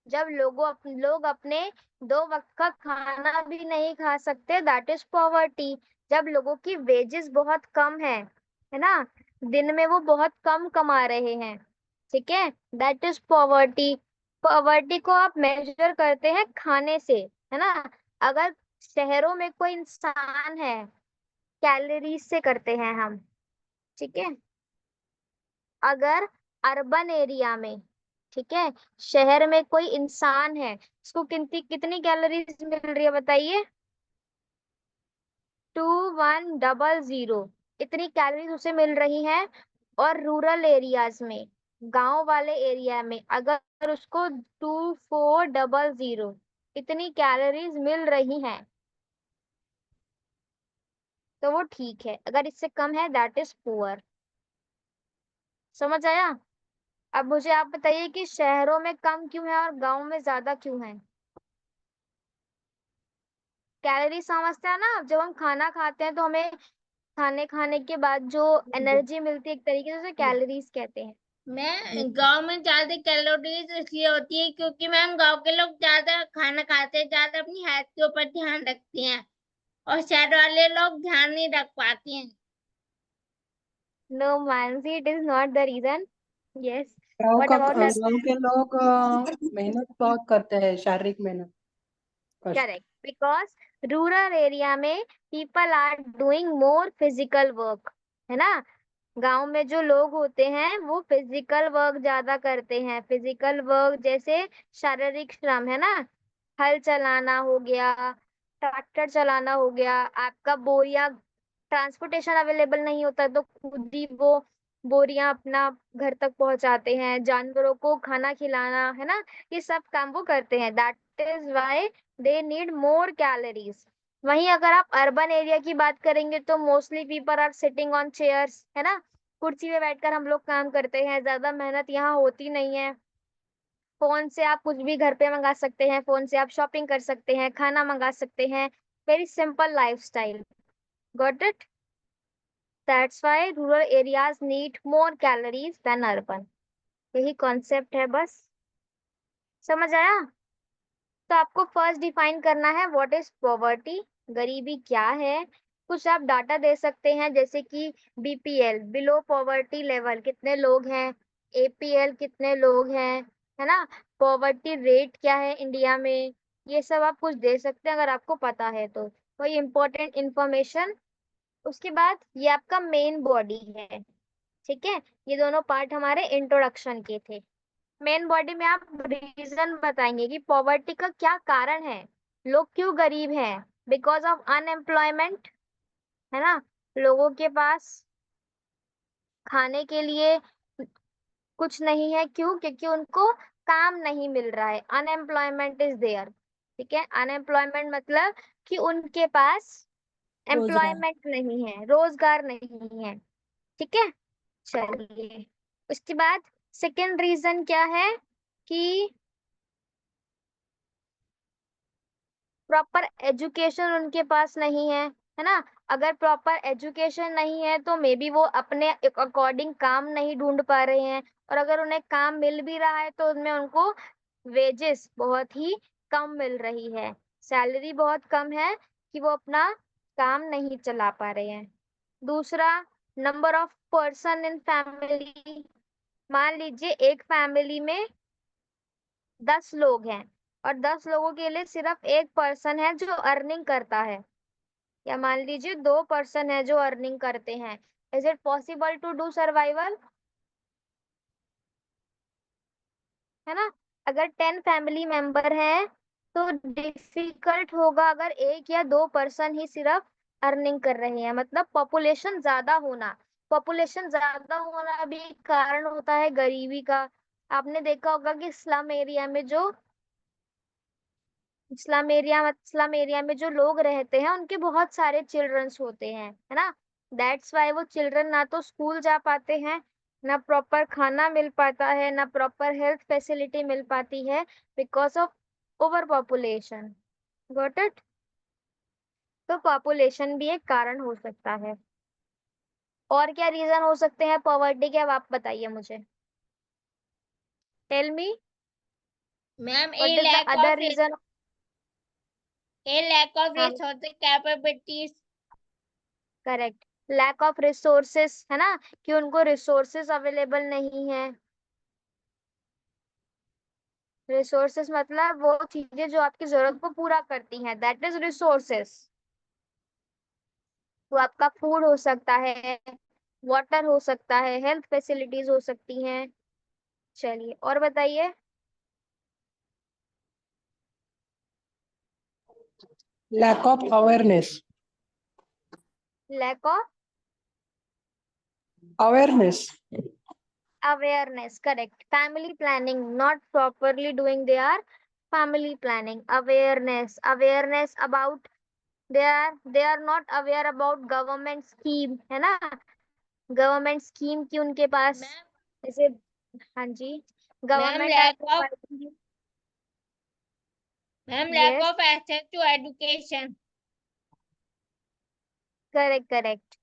जब लोग अपने 2 वक्त का खाना भी नहीं खा सकते, दैट इज पॉवर्टी. जब लोगों की वेजेस बहुत कम है ना? दिन में वो बहुत कम कमा रहे हैं. ठीक है, दैट इज पॉवर्टी. पॉवर्टी को आप मेजर करते हैं खाने से, है ना? अगर शहरों में कोई इंसान है, कैलोरीज से करते हैं हम. ठीक है, अगर अर्बन एरिया में, ठीक है, शहर में कोई इंसान है, उसको कितनी कितनी कैलोरीज मिल रही है बताइए? 2100, इतनी कैलोरीज उसे मिल रही हैं. और रूरल एरियाज में गांव वाले एरिया में अगर उसको 2400 इतनी कैलोरीज मिल रही हैं तो वो ठीक है, अगर इससे कम है दैट इज पुअर। समझ आया? अब मुझे आप बताइए कि शहरों में कम क्यों है और गांव में ज्यादा क्यों है? कैलोरी समझते हैं ना? जब हम खाना खाते हैं तो हमें खाने खाने के बाद जो एनर्जी मिलती है एक तरीके से उसे कैलोरीज कहते हैं। मैम गांव में ज्यादा कैलोरीज इसलिए होती है क्योंकि मैम गांव के लोग ज्यादा खाना खाते हैं, ज्यादा अपनी हेल्थ के ऊपर ध्यान रखते हैं और शहर वाले लोग ध्यान नहीं रख पाते हैं। No Mansi, it is not the reason. Yes. What about गाँव के लोग मेहनत बहुत करते हैं, शारीरिक मेहनत, कष्ट। करेक्ट, बिकॉज रूरल एरिया में people are doing more physical work, है ना? गांव में जो लोग होते हैं वो फिजिकल वर्क ज्यादा करते हैं। फिजिकल वर्क जैसे शारीरिक श्रम, है ना? हल चलाना हो गया, ट्रैक्टर चलाना हो गया, आपका बोरिया ट्रांसपोर्टेशन अवेलेबल नहीं होता तो खुद ही वो बोरियां अपना घर तक पहुंचाते हैं, जानवरों को खाना खिलाना, है ना? ये सब काम वो करते हैं, that is why they need more calories. वहीं अगर आप अर्बन एरिया की बात करेंगे तो mostly people are sitting on chairs, है ना? कुर्सी पे बैठकर हम लोग काम करते हैं, ज्यादा मेहनत यहाँ होती नहीं है। फोन से आप कुछ भी घर पे मंगा सकते हैं, फोन से आप शॉपिंग कर सकते हैं, खाना मंगा सकते हैं। Very simple lifestyle. Got it? That's why rural areas need more calories than urban. यही कॉन्सेप्ट है बस। समझ आया? तो आपको फर्स्ट डिफाइन करना है व्हाट इज पॉवर्टी, गरीबी क्या है। कुछ आप डाटा दे सकते हैं जैसे कि बीपीएल, बिलो पॉवर्टी लेवल, कितने लोग हैं, एपीएल कितने लोग हैं, है ना? पॉवर्टी रेट क्या है इंडिया में, ये सब आप कुछ दे सकते हैं अगर आपको पता है तो। कोई इंपॉर्टेंट इंफॉर्मेशन। उसके बाद ये आपका मेन बॉडी है, ठीक है? ये दोनों पार्ट हमारे इंट्रोडक्शन के थे। मेन बॉडी में आप रीजन बताएंगे कि पॉवर्टी का क्या कारण है, लोग क्यों गरीब हैं। बिकॉज ऑफ अनएम्प्लॉयमेंट, है ना? लोगों के पास खाने के लिए कुछ नहीं है, क्यों? क्योंकि उनको काम नहीं मिल रहा है, अनएम्प्लॉयमेंट इज देयर। ठीक है, अनएम्प्लॉयमेंट मतलब कि उनके पास रोजगार। एम्प्लॉयमेंट नहीं है, रोजगार नहीं है। ठीक है, चलिए। उसके बाद सेकेंड रीजन क्या है कि प्रॉपर एजुकेशन उनके पास नहीं है ना? अगर प्रॉपर एजुकेशन नहीं है तो मे बी वो अपने अकॉर्डिंग काम नहीं ढूंढ पा रहे हैं, और अगर उन्हें काम मिल भी रहा है तो उनमें उनको वेजेस बहुत ही कम मिल रही है, सैलरी बहुत कम है कि वो अपना काम नहीं चला पा रहे हैं। दूसरा, number of person in family. मान लीजिए एक फैमिली में 10 लोग हैं और 10 लोगों के लिए सिर्फ एक पर्सन है जो अर्निंग करता है, या मान लीजिए 2 पर्सन है जो अर्निंग करते हैं। Is it possible to do survival? है ना? अगर 10 फैमिली मेंबर हैं तो डिफिकल्ट होगा अगर 1 या 2 पर्सन ही सिर्फ अर्निंग कर रहे हैं, मतलब पॉपुलेशन ज्यादा होना। पॉपुलेशन ज्यादा होना भी कारण होता है गरीबी का। आपने देखा होगा कि स्लम एरिया में जो लोग रहते हैं उनके बहुत सारे चिल्ड्रंस होते हैं, है ना? दैट्स वाई वो चिल्ड्रन ना तो स्कूल जा पाते हैं, ना प्रॉपर खाना मिल पाता है, ना प्रॉपर हेल्थ फैसिलिटी मिल पाती है, because of over population. Got it? तो पॉपुलेशन भी एक कारण हो सकता है। और क्या रीजन हो सकते हैं पॉवर्टी के, अब आप बताइए मुझे। Tell me ma'am what is the other reason. a lack of हाँ, resources capabilities। करेक्ट, लैक ऑफ रिसोर्सेस, है ना? कि उनको रिसोर्सेस अवेलेबल नहीं है। रिसोर्सेस मतलब वो चीजें जो आपकी जरूरत को पूरा करती हैं, दैट इज रिसोर्सेस। वो आपका फूड हो सकता है, वाटर हो सकता है, हेल्थ फैसिलिटीज हो सकती हैं। चलिए और बताइए। Lack of awareness. Lack of awareness. awareness, correct. Family planning, not properly doing their family planning. Awareness about they are not aware about government scheme, है ना, गवर्नमेंट स्कीम की उनके पास जैसे, हाँ जी, ma'am government are lack of providing, ma'am lack yes, of access to education. Correct correct.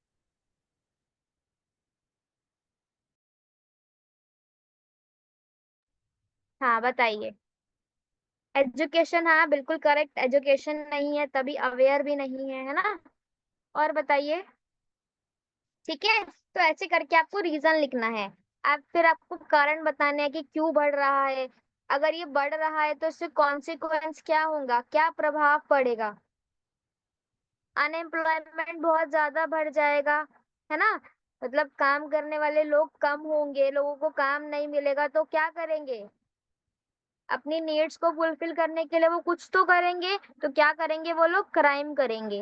हाँ बताइए। एजुकेशन, हाँ बिल्कुल करेक्ट, एजुकेशन नहीं है तभी अवेयर भी नहीं है ना। और बताइए। ठीक है, तो ऐसे करके आपको रीजन लिखना है। आप फिर आपको कारण बताना है कि क्यों बढ़ रहा है, अगर ये बढ़ रहा है तो इससे कॉन्सिक्वेंस क्या होगा, क्या प्रभाव पड़ेगा। अनएम्प्लॉयमेंट बहुत ज्यादा बढ़ जाएगा, है ना, मतलब काम करने वाले लोग कम होंगे, लोगों को काम नहीं मिलेगा तो क्या करेंगे, अपनी नीड्स को फुलफिल करने के लिए वो कुछ तो करेंगे, तो क्या करेंगे वो लोग, क्राइम करेंगे,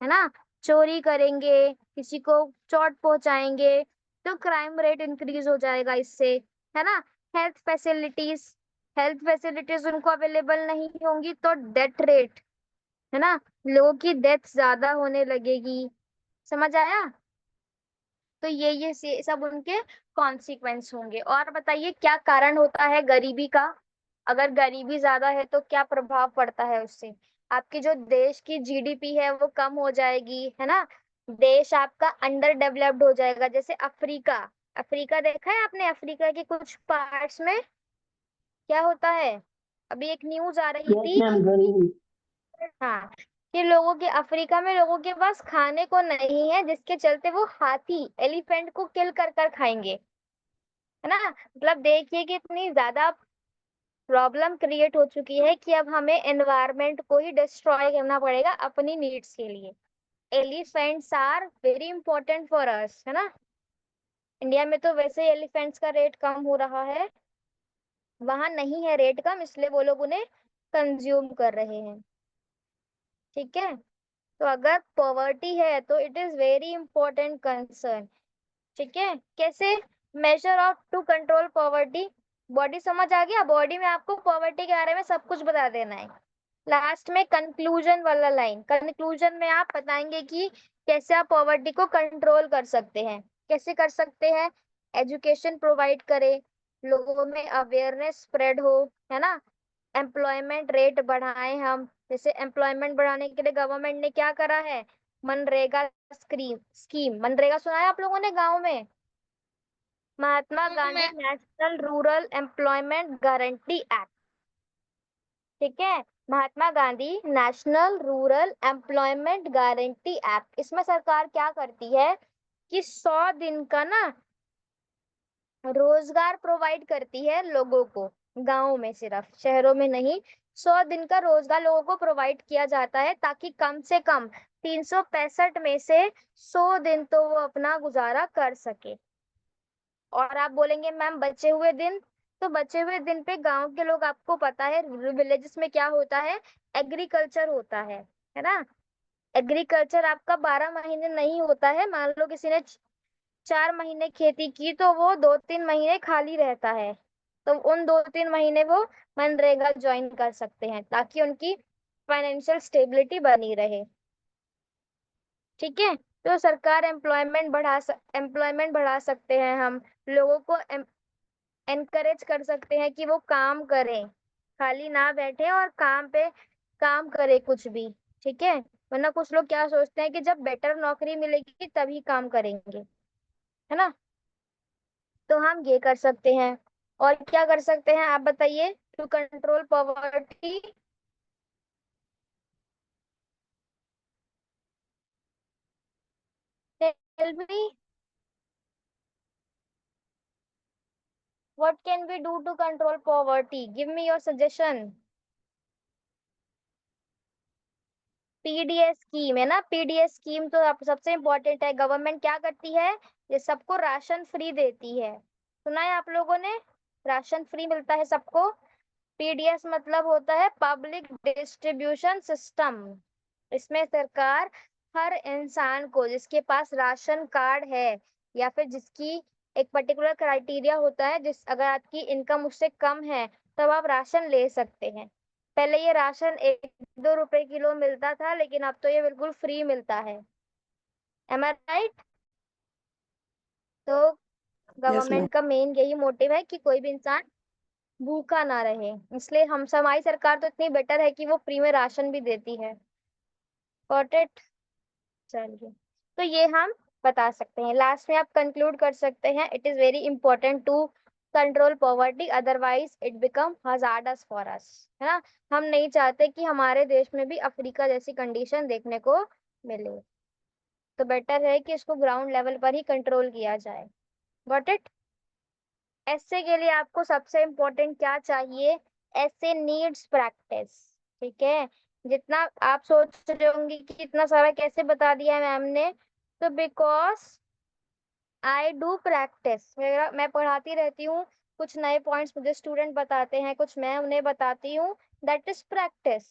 है ना, चोरी करेंगे, किसी को चोट पहुंचाएंगे, तो क्राइम रेट इंक्रीज हो जाएगा इससे, है ना। हेल्थ फैसिलिटीज हेल्थ फैसिलिटीज उनको अवेलेबल नहीं होंगी तो डेथ रेट, है ना, लोगों की डेथ ज्यादा होने लगेगी। समझ आया। तो ये सब उनके कॉन्सिक्वेंस होंगे। और बताइए क्या कारण होता है गरीबी का, अगर गरीबी ज्यादा है तो क्या प्रभाव पड़ता है उससे, आपकी जो देश की जीडीपी है वो कम हो जाएगी, है ना, देश आपका अंडर डेवलप्ड हो जाएगा। जैसे अफ्रीका, अफ्रीका देखा है आपने, अफ्रीका के कुछ पार्ट्स में क्या होता है, अभी एक न्यूज आ रही थी, हाँ, कि लोगों के अफ्रीका में लोगों के पास खाने को नहीं है, जिसके चलते वो हाथी एलिफेंट को किल कर कर खाएंगे, है ना। मतलब देखिए कि इतनी ज्यादा प्रॉब्लम क्रिएट हो चुकी है कि अब हमें एनवायरनमेंट को ही डिस्ट्रॉय करना पड़ेगा अपनी नीड्स के लिए। Elephants are very important for us, है ना। इंडिया में तो वैसे एलिफेंट्स का रेट कम हो रहा है, वहां नहीं है रेट कम, इसलिए वो लोग उन्हें कंज्यूम कर रहे हैं। ठीक है, तो अगर पॉवर्टी है तो it is very important concern. ठीक है, कैसे major of to control poverty, body समझ आ गया, बॉडी में आपको पॉवर्टी के बारे में सब कुछ बता देना है। लास्ट में कंक्लूजन वाला लाइन, कंक्लूजन में आप बताएंगे कि कैसे आप पॉवर्टी को कंट्रोल कर सकते हैं। कैसे कर सकते हैं, एजुकेशन प्रोवाइड करें, लोगों में अवेयरनेस स्प्रेड हो, है ना, एम्प्लॉयमेंट रेट बढ़ाएं हम, जैसे एम्प्लॉयमेंट बढ़ाने के लिए गवर्नमेंट ने क्या करा है, मनरेगा स्कीम, मनरेगा सुना है आप लोगों ने गांव में, Mahatma Gandhi ma'am National Rural Employment Guarantee Act. ठीक है, Mahatma Gandhi National Rural Employment Guarantee Act, इसमें सरकार क्या करती है कि 100 दिन का ना रोजगार प्रोवाइड करती है लोगों को, गांव में, सिर्फ शहरों में नहीं, 100 दिन का रोजगार लोगों को प्रोवाइड किया जाता है ताकि कम से कम 365 में से 100 दिन तो वो अपना गुजारा कर सके। और आप बोलेंगे मैम बचे हुए दिन, तो बचे हुए दिन पे गांव के लोग, आपको पता है विलेजेस में क्या होता है, एग्रीकल्चर होता है ना। एग्रीकल्चर आपका 12 महीने नहीं होता है, मान लो किसी ने 4 महीने खेती की तो वो 2-3 महीने खाली रहता है, तो उन 2-3 महीने वो मनरेगा ज्वाइन कर सकते हैं ताकि उनकी फाइनेंशियल स्टेबिलिटी बनी रहे। ठीक है, तो सरकार एम्प्लॉयमेंट बढ़ा सकते हैं हम, लोगों को एनकरेज कर सकते हैं कि वो काम करें, खाली ना बैठे और काम करे कुछ भी। ठीक है, वरना कुछ लोग क्या सोचते हैं कि जब बेटर नौकरी मिलेगी तभी काम करेंगे, है ना। तो हम ये कर सकते हैं, और क्या कर सकते हैं आप बताइए, to control poverty. Tell me what can we do to control poverty, give me your suggestion. PDS scheme, है ना, पीडीएस स्कीम तो सबसे इम्पोर्टेंट है। गवर्नमेंट क्या करती है, ये सबको राशन फ्री देती है, सुना है आप लोगों ने, राशन फ्री मिलता है सबको। पीडीएस मतलब होता है पब्लिक डिस्ट्रीब्यूशन सिस्टम, इसमें सरकार हर इंसान को जिसके पास राशन कार्ड है या फिर जिसकी एक पर्टिकुलर क्राइटेरिया होता है, जिस अगर आपकी इनकम उससे कम है तब आप राशन ले सकते हैं। पहले ये राशन 1-2 रुपए किलो मिलता था, लेकिन अब तो ये बिल्कुल फ्री मिलता है। एम आई राइट? तो यस मैम। गवर्नमेंट का मेन यही मोटिव है कि कोई भी इंसान भूखा ना रहे, इसलिए हम हमारी सरकार तो इतनी बेटर है कि वो फ्री में राशन भी देती है। Got it? चलिए, तो ये हम बता सकते हैं। लास्ट में आप कंक्लूड कर सकते हैं, it is very important to control poverty, otherwise it become hazardous for us, है ना। हम नहीं चाहते कि हमारे देश में भी अफ्रीका जैसी कंडीशन देखने को मिले, तो बेटर है कि इसको ग्राउंड लेवल पर ही कंट्रोल किया जाए। Got it? ऐसे के लिए आपको सबसे इम्पोर्टेंट क्या चाहिए? ऐसे नीड्स प्रैक्टिस। ठीक है, जितना आप सोच रहे होंगे कि इतना सारा कैसे बता दिया है मैम ने, तो बिकॉज आई डू प्रैक्टिस। मैं पढ़ाती रहती हूँ, कुछ नए पॉइंट्स मुझे स्टूडेंट बताते हैं, कुछ मैं उन्हें बताती हूँ, दैट इज प्रैक्टिस।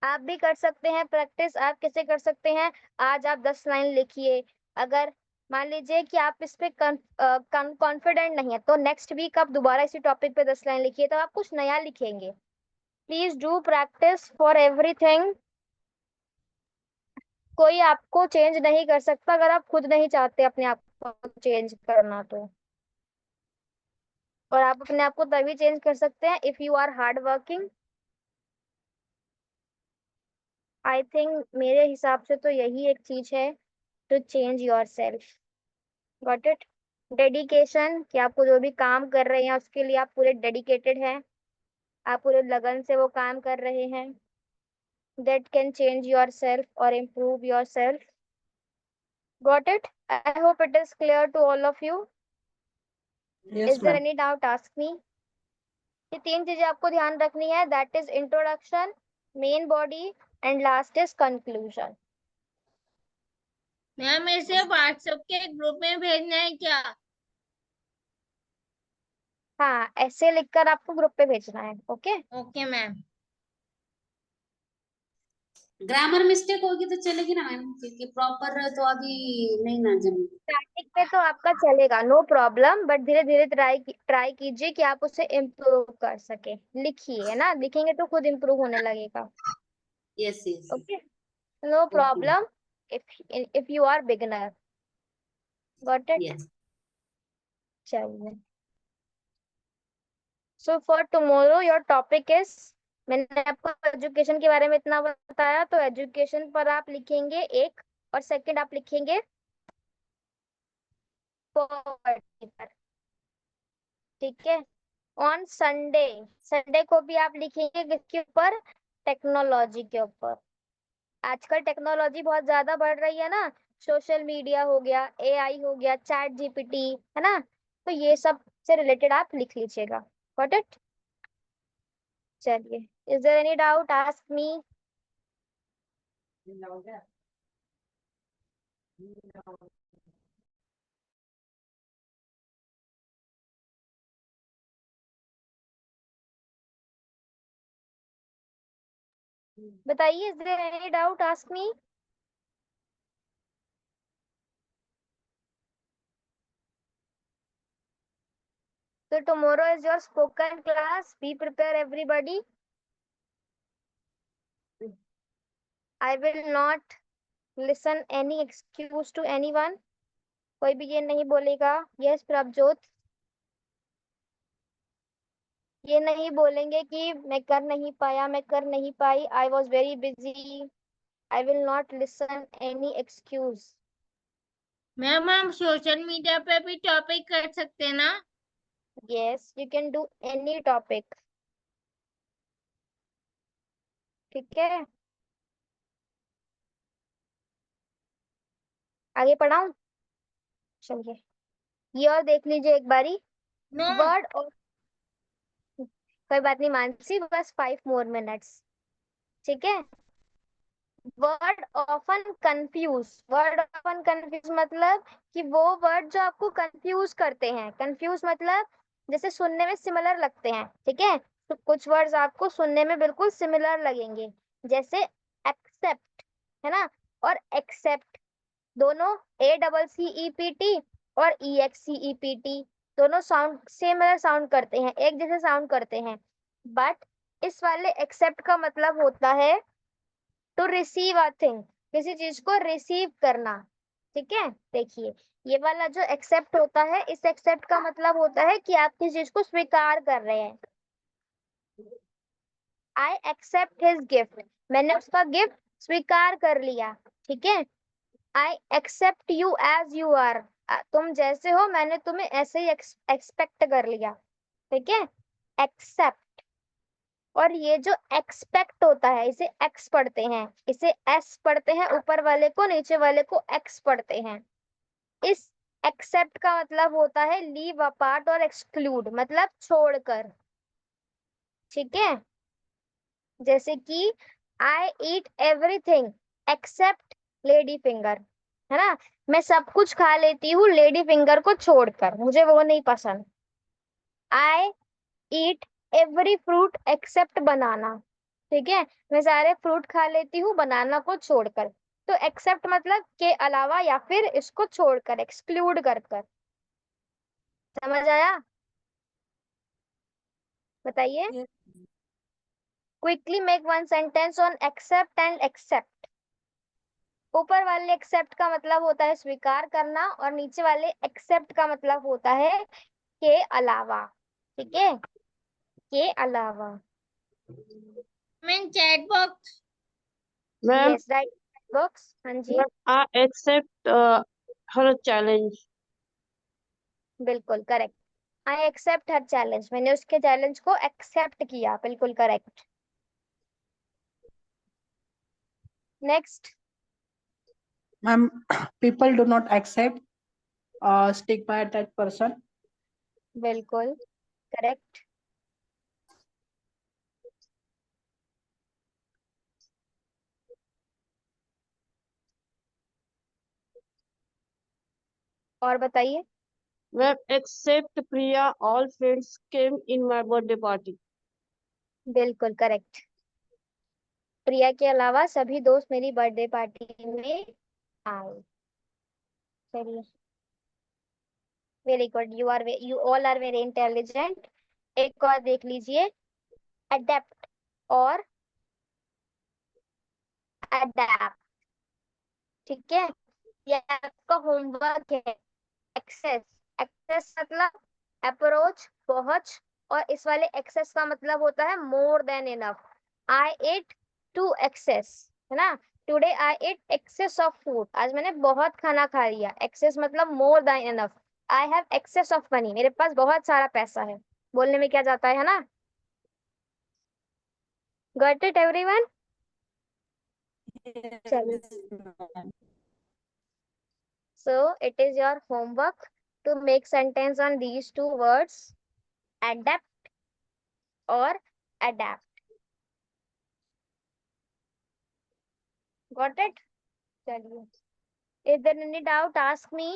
आप भी कर सकते हैं प्रैक्टिस। आप कैसे कर सकते हैं? आज आप 10 लाइन लिखिए। अगर मान लीजिए कि आप इस पे कॉन्फिडेंट नहीं है, तो नेक्स्ट वीक आप दोबारा इसी टॉपिक पे 10 लाइन लिखिए, तो आप कुछ नया लिखेंगे। Please do practice for everything. कोई आपको चेंज नहीं कर सकता अगर आप खुद नहीं चाहते अपने आप को चेंज करना तो। और आप अपने आप को तभी चेंज कर सकते हैं if you are hard working. I think मेरे हिसाब से तो यही एक चीज है to change your self. Got it? Dedication, कि आपको जो भी काम कर रहे हैं उसके लिए आप पूरे डेडिकेटेड हैं, आप पूरे लगन से वो काम कर रहे हैं। That can change your self और improve your self. Got it? I hope it is clear to all of you. Yes is there ma'am. Any doubt? Ask me. ये 3 चीजें आपको ध्यान रखनी है, that is introduction, main body and last is conclusion. Ma'am इसे WhatsApp के group में भेजना है क्या? हाँ, ऐसे लिखकर आपको ग्रुप पे भेजना है। Okay? Okay ma'am. Grammar mistake होगी तो चलेगी ना मैम, क्योंकि प्रॉपर तो अभी नहीं ना जमी। स्टार्टिंग में तो आपका चलेगा, नो प्रॉब्लम, बट धीरे धीरे ट्राई कीजिए कि आप उसे इम्प्रूव कर सके। लिखिए, है ना, लिखेंगे तो खुद इम्प्रूव होने लगेगा। Yes yes. Okay, no okay problem if you are beginner. Got it? Yes. चलिए, so for tomorrow your topic is, मैंने आपको एजुकेशन के बारे में इतना बताया, तो एजुकेशन पर आप लिखेंगे 1, और सेकंड आप लिखेंगे पॉवर्टी पर। ठीक है? ऑन संडे, संडे को भी आप लिखेंगे किसके ऊपर? टेक्नोलॉजी के ऊपर। आजकल टेक्नोलॉजी बहुत ज्यादा बढ़ रही है ना, सोशल मीडिया हो गया, एआई हो गया, चैट जीपीटी, है ना, तो ये सब से रिलेटेड आप लिख लीजिएगा। Got it? चलिए, is there any doubt? Ask me. बताइए, is there any doubt? Ask me. So tomorrow is your spoken class. Be prepared, everybody. I will not listen any excuse to anyone. कोई भी ये नहीं बोलेगा, yes Prabhjot, ये नहीं बोलेंगे कि मैं कर नहीं पाया, मैं कर नहीं पाई, I was very busy. I will not listen any excuse. Ma'am हम सोशल मीडिया पे भी टॉपिक कर सकते हैं ना? Yes, you can do any topic. ठीक है, आगे पढ़ाऊं? चलिए, ये और देख लीजिए एक बारी। नो। वर्ड और, कोई बात नहीं मानसी, बस 5 मोर मिनट्स। ठीक है? Word often confuse, word often confuse मतलब कि वो वर्ड जो आपको कंफ्यूज करते हैं। कंफ्यूज मतलब जैसे सुनने में सिमिलर लगते हैं, ठीक है, तो कुछ वर्ड्स आपको सुनने में बिल्कुल सिमिलर लगेंगे, जैसे एक्सेप्ट, है ना, और एक्सेप्ट, दोनों ACCEPT और EXCEPT दोनों साउंड सिमिलर साउंड करते हैं, एक जैसे साउंड करते हैं, बट इस वाले एक्सेप्ट का मतलब होता है टू रिसीव अ थिंग, किसी चीज को रिसीव करना। ठीक है, देखिए ये वाला जो एक्सेप्ट होता है, इस एक्सेप्ट का मतलब होता है कि आप किसी चीज को स्वीकार कर रहे हैं। आई एक्सेप्ट हिज गिफ्ट, मैंने उसका गिफ्ट स्वीकार कर लिया। ठीक है, I accept you as you are, तुम जैसे हो मैंने तुम्हें ऐसे ही एक्सपेक्ट कर लिया। ठीक है, एक्सेप्ट। और ये जो एक्सपेक्ट होता है इसे एक्स पढ़ते हैं, इसे एस पढ़ते हैं, ऊपर वाले को नीचे वाले को एक्स पढ़ते हैं। इस एक्सेप्ट का मतलब होता है लीव अपार्ट और एक्सक्लूड, मतलब छोड़कर। ठीक है, जैसे कि I eat everything except lady finger, है ना, मैं सब कुछ खा लेती हूँ लेडी फिंगर को छोड़कर, मुझे वो नहीं पसंद। आई ईट एवरी फ्रूट एक्सेप्ट बनाना, ठीक है, मैं सारे फ्रूट खा लेती हूँ बनाना को छोड़कर। तो एक्सेप्ट मतलब के अलावा या फिर इसको छोड़कर, एक्सक्लूड कर कर। समझ आया? बताइए। Yes. Quickly make one sentence on accept and accept. ऊपर वाले एक्सेप्ट का मतलब होता है स्वीकार करना, और नीचे वाले एक्सेप्ट का मतलब होता है के अलावा। ठीक है, के अलावा। Mean chat box. Ma'am, yes right box, हाँ जी, ma'am, I accept her challenge. बिल्कुल correct. I accept her challenge, मैंने उसके चैलेंज को एक्सेप्ट किया, बिल्कुल correct. Next. Ma'am, people do not accept stick by that person. बिल्कुल करेक्ट। और बताइए। Ma'am, except Priya, all friends came in my birthday party. बिल्कुल करेक्ट। प्रिया के अलावा सभी दोस्त मेरी बर्थडे पार्टी में आए। चलिए, very good, you all are very intelligent. एक और देख लीजिए, अडेप्ट और अडेप्ट। ठीक है, ये आपका होमवर्क है। एक्सेस, एक्सेस मतलब अप्रोच, पहुंच, और इस वाले एक्सेस का मतलब होता है more than enough. I ate to excess, है ना, today I ate excess of food, आज मैंने बहुत खाना खा लिया। एक्सेस मतलब more than enough. I have excess of money, मेरे पास बहुत सारा पैसा है, बोलने में क्या जाता है ना। Got it everyone? चलिए, Yes, ma'am. so it is your homework to make sentence on these two words, adapt or adapt. Got it? चलिए, is there any doubt? Ask me.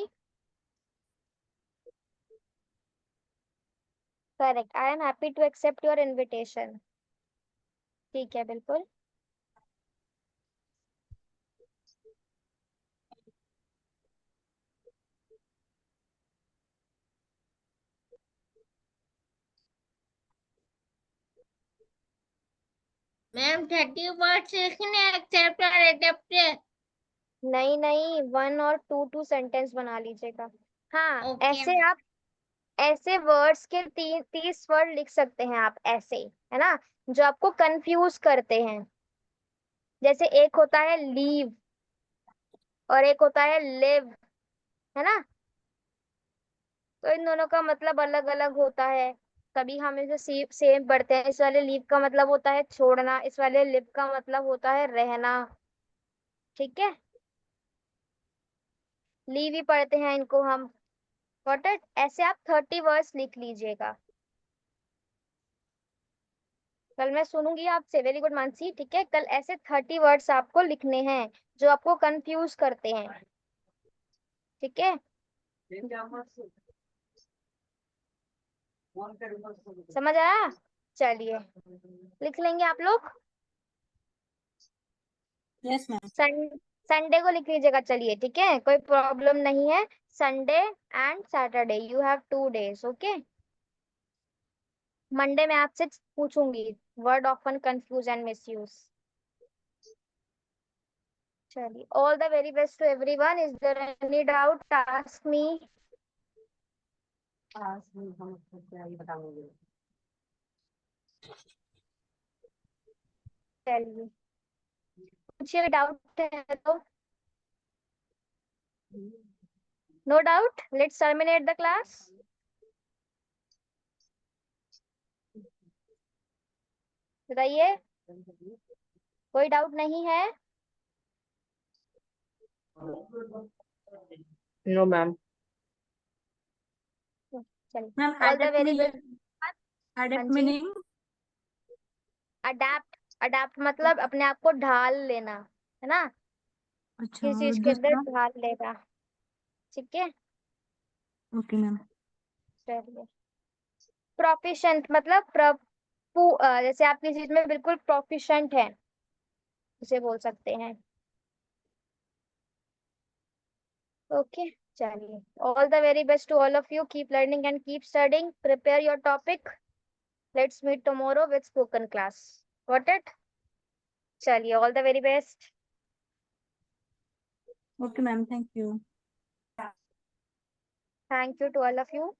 Correct. I am happy to accept your invitation. ठीक है, बिल्कुल। Ma'am 30 words लिखने accept और adapt. नहीं नहीं, 1 और 2 sentence बना लीजिएगा। हाँ, ओके ऐसे आप ऐसे वर्ड्स के 30 वर्ड लिख सकते हैं आप, ऐसे, है ना, जो आपको कंफ्यूज करते हैं। जैसे एक होता है लीव और एक होता है लिव, है ना, तो इन दोनों का मतलब अलग अलग होता है। कभी हम इसे सेम पढ़ते हैं, इस वाले लीव का मतलब होता है छोड़ना, इस वाले लिव का मतलब होता है रहना। ठीक है, लीव ही पढ़ते हैं इनको हम। Got it? ऐसे आप 30 वर्ड्स लिख लीजिएगा। कल मैं सुनूंगी आपसे। वेरी गुड मानसी, ठीक है, कल ऐसे 30 वर्ड्स आपको लिखने हैं जो आपको कंफ्यूज करते हैं। ठीक है, समझ आया? चलिए, लिख लेंगे आप लोग। Yes, ma'am. संडे को लिख लीजिएगा, चलिए ठीक है, कोई प्रॉब्लम नहीं है। Sunday and Saturday you have 2 days, okay. Monday में आपसे पूछूंगी word often confuse and misuse. चलिए, all the very best to everyone. Is there any doubt, ask me. चलिए, कुछ डाउट है तो? No doubt, let's terminate the class. बताइए, कोई डाउट नहीं है? No, ma'am. चलिए, ma'am all the adept very meaning, best. हाँ एडेप्ट जी, मीनिंग अडेप्ट। अडेप्ट मतलब अपने आप को ढाल लेना, है ना, अच्छा, किसी और चीज के अंदर दूसरा? ढाल लेना। ठीक है, ओके मैम। चलिए। प्रोफिशेंट मतलब जैसे आप किसी चीज में बिल्कुल प्रोफिशेंट है, उसे बोल सकते हैं। ओके, चलिए, all the very best to all of you. Keep learning and keep studying, prepare your topic. Let's meet tomorrow with spoken class, got it? चलिए, all the very best. Okay ma'am, thank you. Thank you to all of you.